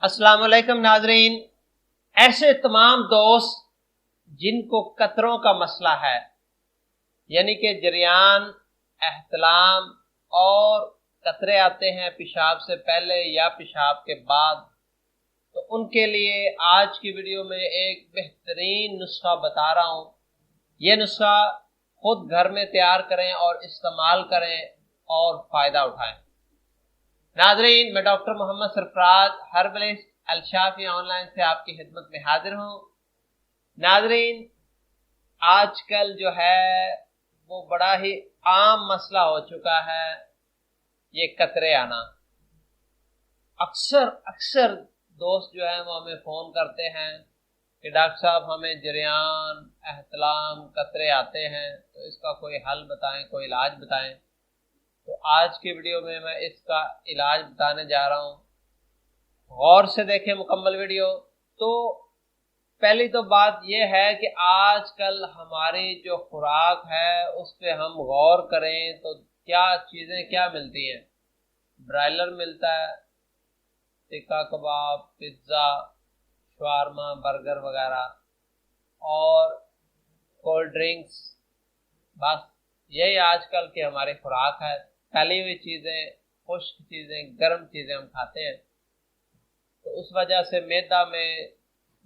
अस्सलाम वालेकुम नाजरीन। ऐसे तमाम दोस्त जिनको कतरों का मसला है, यानी कि जरियान, एहतलाम और कतरे आते हैं पेशाब से पहले या पेशाब के बाद, तो उनके लिए आज की वीडियो में एक बेहतरीन नुस्खा बता रहा हूँ। ये नुस्खा खुद घर में तैयार करें और इस्तेमाल करें और फ़ायदा उठाएं। नाजरीन, मैं doctor Mohammad Sarfaraz herbalist Al Shafi online से आपकी खिदमत में हाजिर हूँ। नाजरीन, आजकल जो है वो बड़ा ही आम मसला हो चुका है, ये कतरे आना। अक्सर दोस्त जो है वो हमें फ़ोन करते हैं कि डॉक्टर साहब हमें जरियान, एहतलाम, कतरे आते हैं, तो इसका कोई हल बताएं, कोई इलाज बताएं। तो आज की वीडियो में मैं इसका इलाज बताने जा रहा हूँ। गौर से देखें मुकम्मल वीडियो। तो पहली तो बात यह है कि आजकल हमारी जो खुराक है उस पर हम गौर करें तो क्या चीज़ें क्या मिलती हैं। ब्रायलर मिलता है, टिक्का कबाब, पिज़्ज़ा, शवारमा, बर्गर वगैरह और कोल्ड ड्रिंक्स। बस यही आजकल की हमारी खुराक है। तली हुई चीज़ें, खुश्क चीज़ें, गर्म चीज़ें हम खाते हैं, तो उस वजह से मैदा में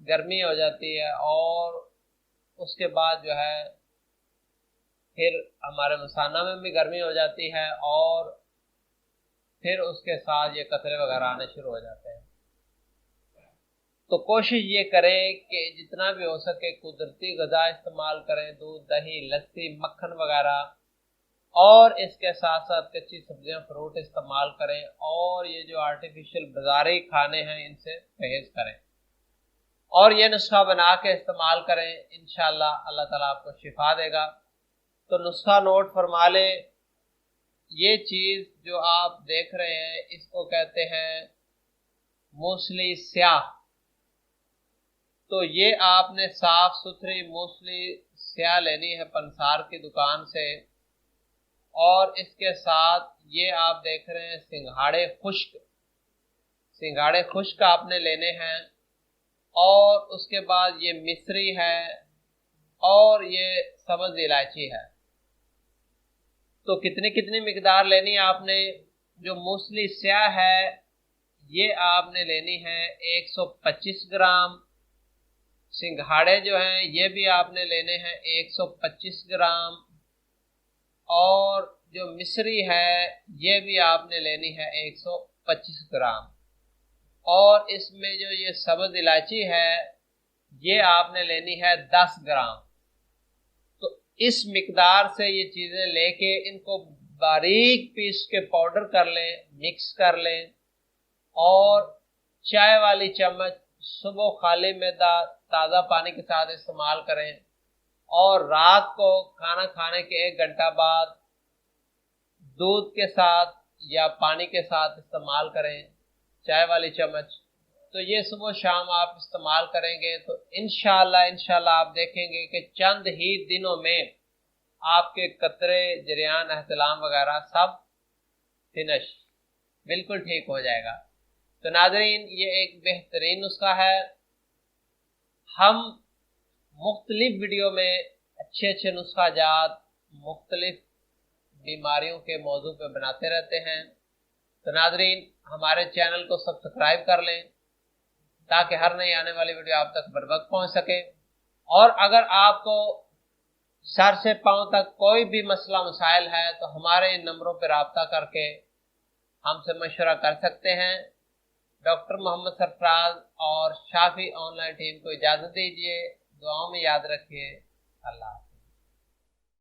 गर्मी हो जाती है और उसके बाद जो है फिर हमारे मसाना में भी गर्मी हो जाती है और फिर उसके साथ ये कतरे वगैरह आने शुरू हो जाते हैं। तो कोशिश ये करें कि जितना भी हो सके कुदरती ग़िज़ा इस्तेमाल करें, दूध, दही, लस्सी, मक्खन वगैरह, और इसके साथ साथ कच्ची सब्जियां, फ्रूट इस्तेमाल करें और ये जो आर्टिफिशियल बाज़ारी खाने हैं इनसे परहेज़ करें और ये नुस्खा बना के इस्तेमाल करें। इंशाअल्लाह अल्लाह ताला आपको शिफा देगा। तो नुस्खा नोट फरमा लें। ये चीज़ जो आप देख रहे हैं इसको कहते हैं मूसली स्याह। तो ये आपने साफ सुथरी मूसली स्याह लेनी है पंसार की दुकान से, और इसके साथ ये आप देख रहे हैं सिंघाड़े खुश्क आपने लेने हैं, और उसके बाद ये मिश्री है और ये सब्ज़ इलायची है। तो कितनी कितनी मिकदार लेनी है आपने। जो मूसली स्याह है ये आपने लेनी है 125 ग्राम। सिंघाड़े जो हैं ये भी आपने लेने हैं 125 ग्राम, और जो मिश्री है ये भी आपने लेनी है 125 ग्राम, और इसमें जो ये सब्ज़ इलायची है ये आपने लेनी है 10 ग्राम। तो इस मिकदार से ये चीज़ें लेके इनको बारीक पीस के पाउडर कर लें, मिक्स कर लें, और चाय वाली चम्मच सुबह खाली मैदा ताज़ा पानी के साथ इस्तेमाल करें, और रात को खाना खाने के 1 घंटा बाद दूध के साथ या पानी के साथ इस्तेमाल करें, चाय वाली चम्मच। तो ये सुबह शाम आप इस्तेमाल करेंगे तो इंशाअल्लाह आप देखेंगे कि चंद ही दिनों में आपके कतरे, जरियान, एहतलाम वगैरह सब फिनिश, बिल्कुल ठीक हो जाएगा। तो नाज़रीन, ये एक बेहतरीन नुस्खा है। हम मुख्तलिफ वीडियो में अच्छे नुस्खा जात मुख्तलिफ बीमारियों के मौजू पे बनाते रहते हैं। तो नाज़रीन, हमारे चैनल को सब्सक्राइब कर लें ताकि हर नई आने वाली वीडियो आप तक बर वक्त पहुँच सके। और अगर आपको सर से पांव तक कोई भी मसला मसाइल है तो हमारे इन नंबरों पर रब्ता करके हमसे मशवरा कर सकते हैं। डॉक्टर मोहम्मद सरफराज और शाफी ऑनलाइन टीम को इजाज़त दीजिए। दुआओं में याद रखिए। अल्लाह।